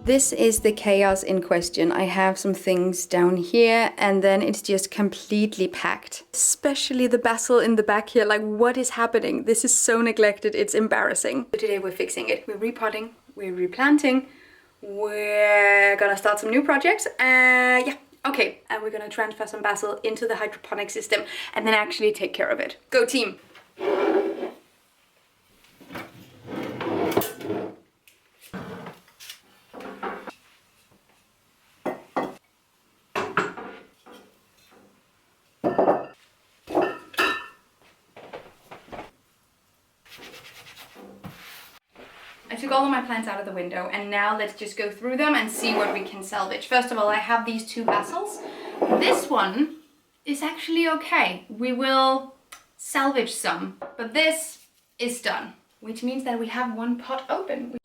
This is the chaos in question. I have some things down here and then it's just completely packed. Especially the basil in the back here, like what is happening? This is so neglected, it's embarrassing. Today we're fixing it. We're repotting, we're replanting, we're gonna start some new projects. Yeah, okay. And we're gonna transfer some basil into the hydroponic system and then actually take care of it. Go team! I took all of my plants out of the window and now let's just go through them and see what we can salvage. First of all, I have these two basils. This one is actually okay. We will salvage some, but this is done, which means that we have one pot open.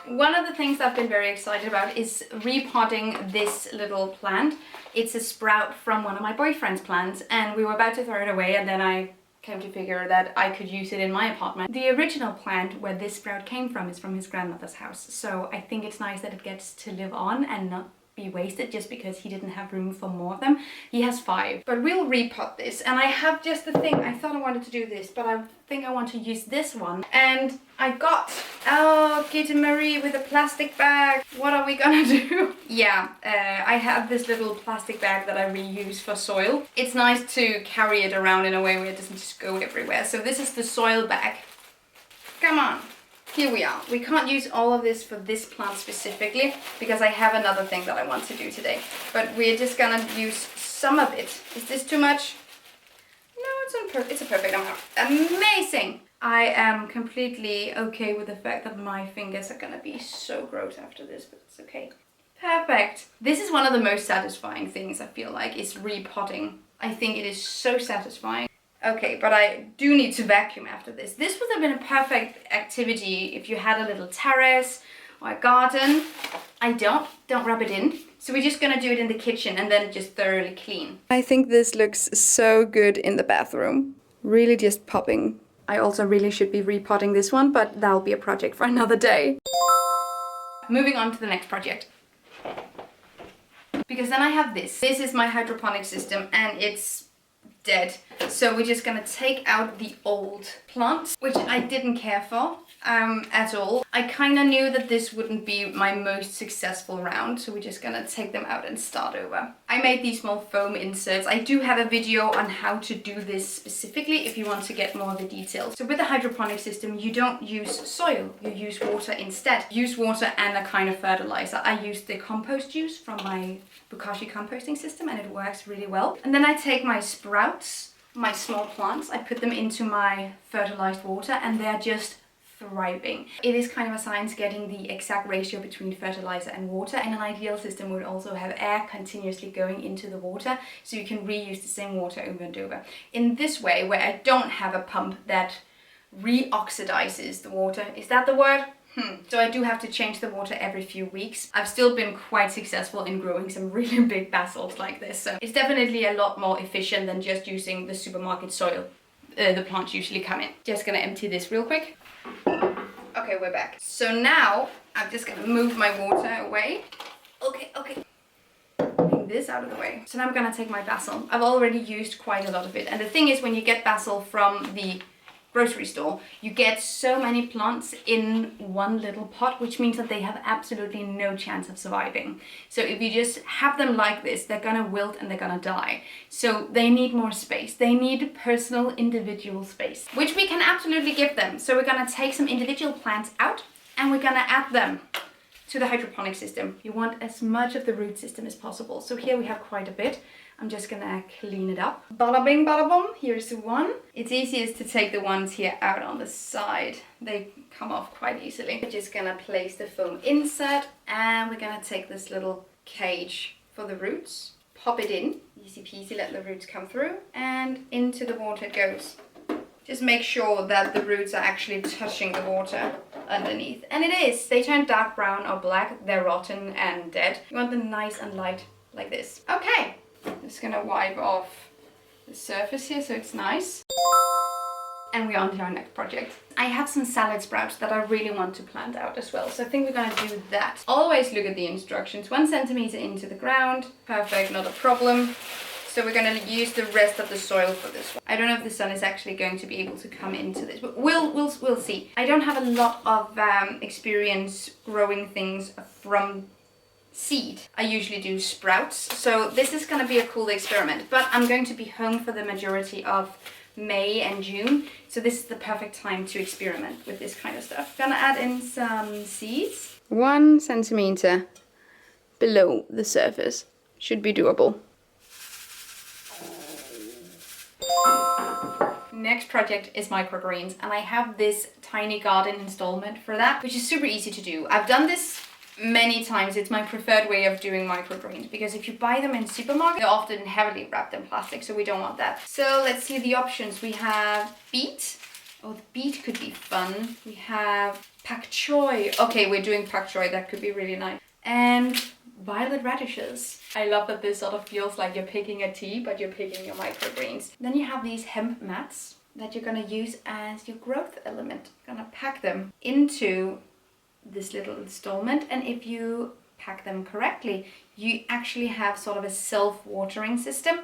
One of the things I've been very excited about is repotting this little plant. It's a sprout from one of my boyfriend's plants and we were about to throw it away and then I came to figure that I could use it in my apartment. The original plant where this sprout came from is from his grandmother's house, so I think it's nice that it gets to live on and not be wasted just because he didn't have room for more of them. He has 5. But we'll repot this, and I have just the thing. I thought I wanted to do this, but I think I want to use this one. And I got, oh, Kitty Marie with a plastic bag. What are we gonna do? Yeah, I have this little plastic bag that I reuse for soil. It's nice to carry it around in a way where it doesn't just go everywhere. So this is the soil bag. Come on. Here we are. We can't use all of this for this plant specifically because I have another thing that I want to do today. But we're just gonna use some of it. Is this too much? No, it's a perfect amount. Amazing! I am completely okay with the fact that my fingers are gonna be so gross after this, but it's okay. Perfect! This is one of the most satisfying things I feel like is repotting. I think it is so satisfying. Okay, but I do need to vacuum after this. This would have been a perfect activity if you had a little terrace or a garden. I don't rub it in. So we're just gonna do it in the kitchen and then just thoroughly clean. I think this looks so good in the bathroom. Really just popping. I also really should be repotting this one, but that'll be a project for another day. Moving on to the next project. Because then I have this. This is my hydroponic system and it's dead. So we're just gonna take out the old plants, which I didn't care for at all. I kind of knew that this wouldn't be my most successful round, so we're just gonna take them out and start over. I made these small foam inserts. I do have a video on how to do this specifically if you want to get more of the details. So with the hydroponic system, you don't use soil, you use water instead. Use water and a kind of fertilizer. I use the compost juice from my Bokashi composting system and it works really well. And then I take my sprouts, my small plants, I put them into my fertilized water and they're just thriving. It is kind of a science getting the exact ratio between fertilizer and water, and an ideal system would also have air continuously going into the water so you can reuse the same water over and over. In this way, where I don't have a pump that reoxidizes the water, is that the word? So I do have to change the water every few weeks. I've still been quite successful in growing some really big basils like this, so it's definitely a lot more efficient than just using the supermarket soil the plants usually come in. Just gonna empty this real quick. Okay, we're back. So now I'm just gonna move my water away. Okay. Moving this out of the way. So now I'm gonna take my basil. I've already used quite a lot of it, and the thing is, when you get basil from the grocery store, you get so many plants in one little pot, which means that they have absolutely no chance of surviving. So if you just have them like this, they're gonna wilt and they're gonna die. So they need more space. They need personal individual space, which we can absolutely give them. So we're gonna take some individual plants out and we're gonna add them to the hydroponic system. You want as much of the root system as possible. So here we have quite a bit. I'm just gonna clean it up. Bada bing, bada boom. Here's one. It's easiest to take the ones here out on the side. They come off quite easily. We're just gonna place the foam insert and we're gonna take this little cage for the roots. Pop it in. Easy peasy, let the roots come through. And into the water it goes. Just make sure that the roots are actually touching the water underneath. And it is. They turn dark brown or black. They're rotten and dead. You want them nice and light like this. Okay. Just gonna wipe off the surface here so it's nice. And we're on to our next project. I have some salad sprouts that I really want to plant out as well. So I think we're gonna do that. Always look at the instructions. 1 centimeter into the ground. Perfect, not a problem. So we're gonna use the rest of the soil for this one. I don't know if the sun is actually going to be able to come into this, but we'll see. I don't have a lot of experience growing things from seed. I usually do sprouts. So this is gonna be a cool experiment, but I'm going to be home for the majority of May and June, so this is the perfect time to experiment with this kind of stuff. Gonna add in some seeds. 1 centimeter below the surface. Should be doable. Next project is microgreens, and I have this tiny garden installment for that, which is super easy to do. I've done this many times. It's my preferred way of doing microgreens, because if you buy them in supermarket, they're often heavily wrapped in plastic, so we don't want that. So let's see the options. We have beet. Oh, the beet could be fun. We have pak choi. Okay, we're doing pak choi. That could be really nice. And violet radishes. I love that this sort of feels like you're picking a tea, but you're picking your microgreens. Then you have these hemp mats that you're gonna use as your growth element. Gonna pack them into this little installment, and if you pack them correctly, you actually have sort of a self-watering system,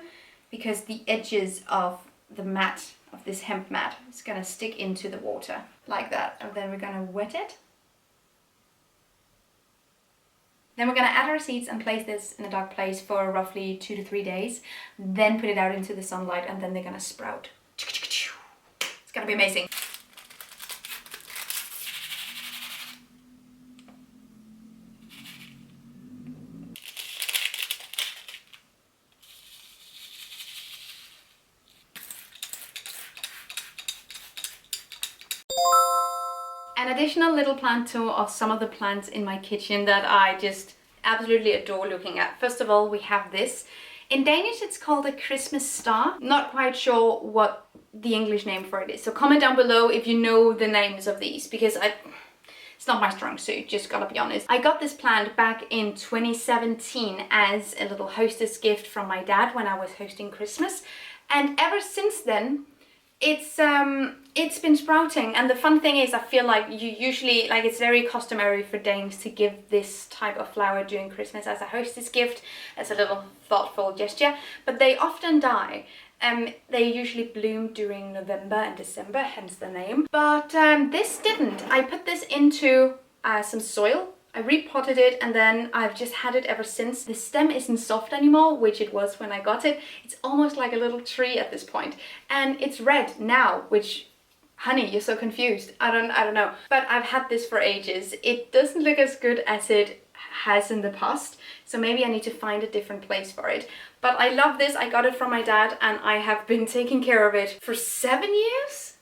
because the edges of the mat, of this hemp mat, is gonna stick into the water like that, and then we're gonna wet it. Then we're gonna add our seeds and place this in a dark place for roughly 2 to 3 days, then put it out into the sunlight, and then they're gonna sprout. It's gonna be amazing. An additional little plant tour of some of the plants in my kitchen that I just absolutely adore looking at. First of all, we have this. In Danish, it's called a Christmas star. Not quite sure what the English name for it is. So comment down below if you know the names of these, because it's not my strong suit, just gotta be honest. I got this plant back in 2017 as a little hostess gift from my dad when I was hosting Christmas. And ever since then, it's been sprouting. And the fun thing is, I feel like you usually, like, it's very customary for Danes to give this type of flower during Christmas as a hostess gift, as a little thoughtful gesture, but they often die. They usually bloom during November and December, hence the name. But this didn't. I put this into some soil. I repotted it, and then I've just had it ever since. The stem isn't soft anymore, which it was when I got it. It's almost like a little tree at this point. And it's red now, which, honey, you're so confused. I don't know. But I've had this for ages. It doesn't look as good as it has in the past, so maybe I need to find a different place for it. But I love this. I got it from my dad, and I have been taking care of it for 7 years.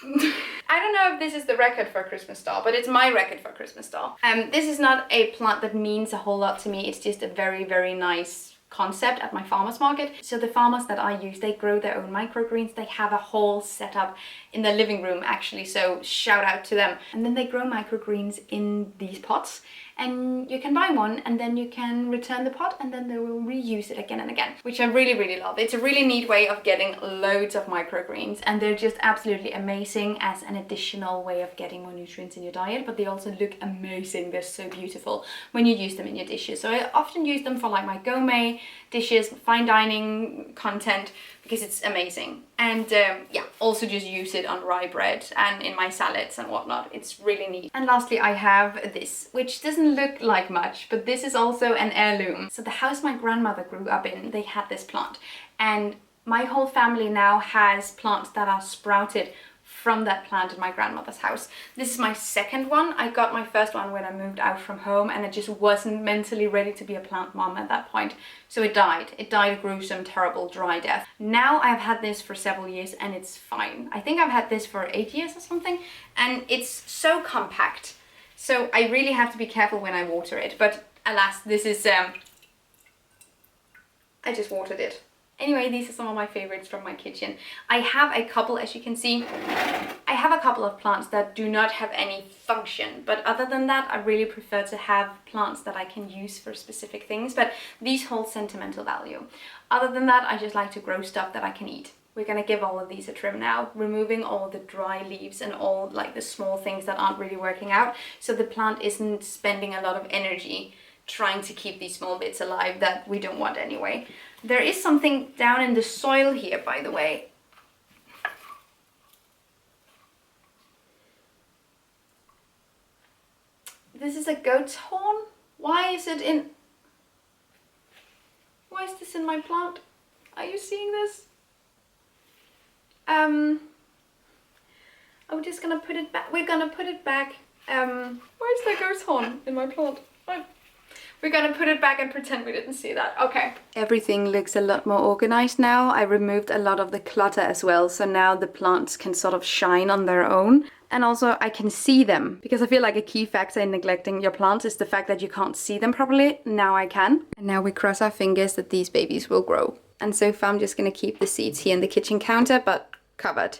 I don't know if this is the record for a Christmas star, but it's my record for a Christmas star. This is not a plant that means a whole lot to me. It's just a very, very nice concept at my farmer's market. So the farmers that I use, they grow their own microgreens. They have a whole setup in their living room, actually, so shout out to them. And then they grow microgreens in these pots, and you can buy one, and then you can return the pot, and then they will reuse it again and again, which I really, really love. It's a really neat way of getting loads of microgreens, and they're just absolutely amazing as an additional way of getting more nutrients in your diet, but they also look amazing. They're so beautiful when you use them in your dishes. So I often use them for like my gourmet dishes, fine dining content, because it's amazing. And yeah, also just use it on rye bread and in my salads and whatnot. It's really neat. And lastly, I have this, which doesn't look like much, but this is also an heirloom. So the house my grandmother grew up in, they had this plant, and my whole family now has plants that are sprouted from that plant in my grandmother's house. This is my second one. I got my first one when I moved out from home, and I just wasn't mentally ready to be a plant mom at that point. So it died. It died a gruesome, terrible, dry death. Now I've had this for several years, and it's fine. I think I've had this for 8 years or something, and it's so compact. So I really have to be careful when I water it. But alas, this is, I just watered it. Anyway, these are some of my favorites from my kitchen. I have a couple, as you can see, I have a couple of plants that do not have any function, but other than that, I really prefer to have plants that I can use for specific things, but these hold sentimental value. Other than that, I just like to grow stuff that I can eat. We're gonna give all of these a trim now, removing all the dry leaves and all like the small things that aren't really working out, so the plant isn't spending a lot of energy trying to keep these small bits alive that we don't want anyway. There is something down in the soil here, by the way. This is a goat's horn. Why is this in my plant? Are you seeing this? I'm just gonna put it back. We're gonna put it back. Where's the goat's horn in my plant? We're gonna put it back and pretend we didn't see that. Okay. Everything looks a lot more organized now. I removed a lot of the clutter as well, so now the plants can sort of shine on their own. And also I can see them, because I feel like a key factor in neglecting your plants is the fact that you can't see them properly. Now I can. And now we cross our fingers that these babies will grow. And so far I'm just gonna keep the seeds here in the kitchen counter, but covered.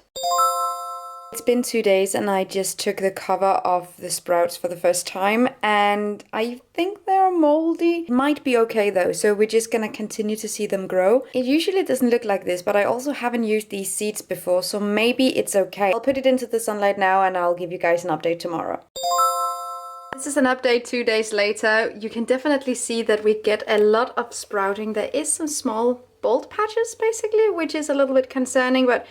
It's been 2 days and I just took the cover off the sprouts for the first time, and I think they're moldy. Might be okay though, so we're just gonna continue to see them grow. It usually doesn't look like this, but I also haven't used these seeds before, so maybe it's okay. I'll put it into the sunlight now and I'll give you guys an update tomorrow. This is an update 2 days later. You can definitely see that we get a lot of sprouting. There is some small bald patches basically, which is a little bit concerning, but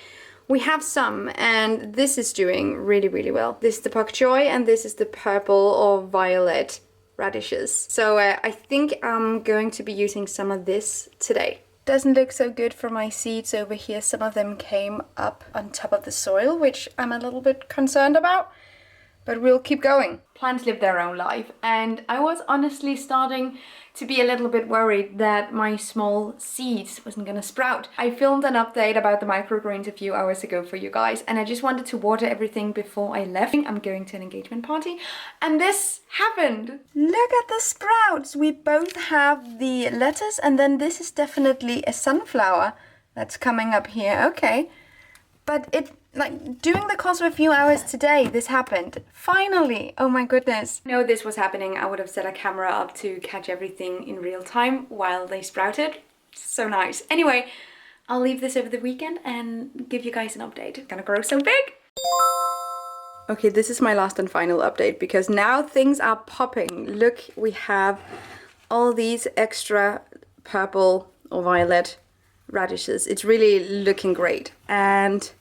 we have some, and this is doing really, really well. This is the pak choi, and this is the purple or violet radishes. So I think I'm going to be using some of this today. Doesn't look so good for my seeds over here. Some of them came up on top of the soil, which I'm a little bit concerned about. But we'll keep going. Plants live their own life, and I was honestly starting to be a little bit worried that my small seeds wasn't gonna sprout. I filmed an update about the microgreens a few hours ago for you guys, and I just wanted to water everything before I left. I'm going to an engagement party, and this happened. Look at the sprouts. We both have the lettuce, and then this is definitely a sunflower that's coming up here. Okay, but it, like, during the course of a few hours today, this happened. Finally! Oh my goodness. I know this was happening. I would have set a camera up to catch everything in real time while they sprouted. So nice. Anyway, I'll leave this over the weekend and give you guys an update. It's gonna grow so big! Okay, this is my last and final update, because now things are popping. Look, we have all these extra purple or violet radishes. It's really looking great. And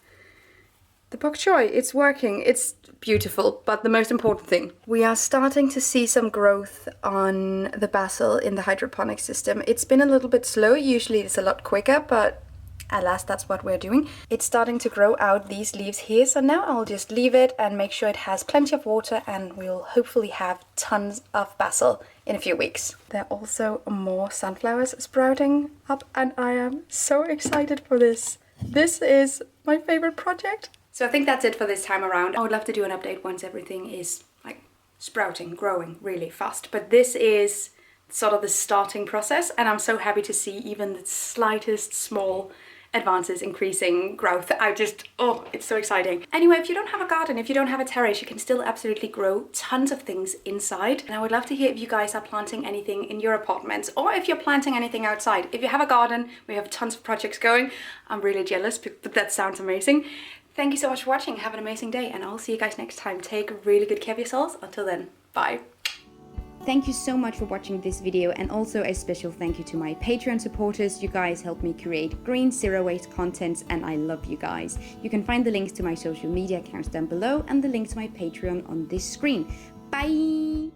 the bok choy, it's working, it's beautiful, but the most important thing, we are starting to see some growth on the basil in the hydroponic system. It's been a little bit slow, usually it's a lot quicker, but alas, that's what we're doing. It's starting to grow out these leaves here, so now I'll just leave it and make sure it has plenty of water, and we'll hopefully have tons of basil in a few weeks. There are also more sunflowers sprouting up, and I am so excited for this. This is my favorite project. So I think that's it for this time around. I would love to do an update once everything is like sprouting, growing really fast. But this is sort of the starting process, and I'm so happy to see even the slightest small advances, increasing growth. Oh, it's so exciting. Anyway, if you don't have a garden, if you don't have a terrace, you can still absolutely grow tons of things inside. And I would love to hear if you guys are planting anything in your apartments, or if you're planting anything outside. If you have a garden, we have tons of projects going. I'm really jealous, but that sounds amazing. Thank you so much for watching. Have an amazing day, and I'll see you guys next time. Take really good care of yourselves. Until then, bye. Thank you so much for watching this video, and also a special thank you to my Patreon supporters. You guys help me create green, zero waste contents, and I love you guys. You can find the links to my social media accounts down below and the link to my Patreon on this screen. Bye!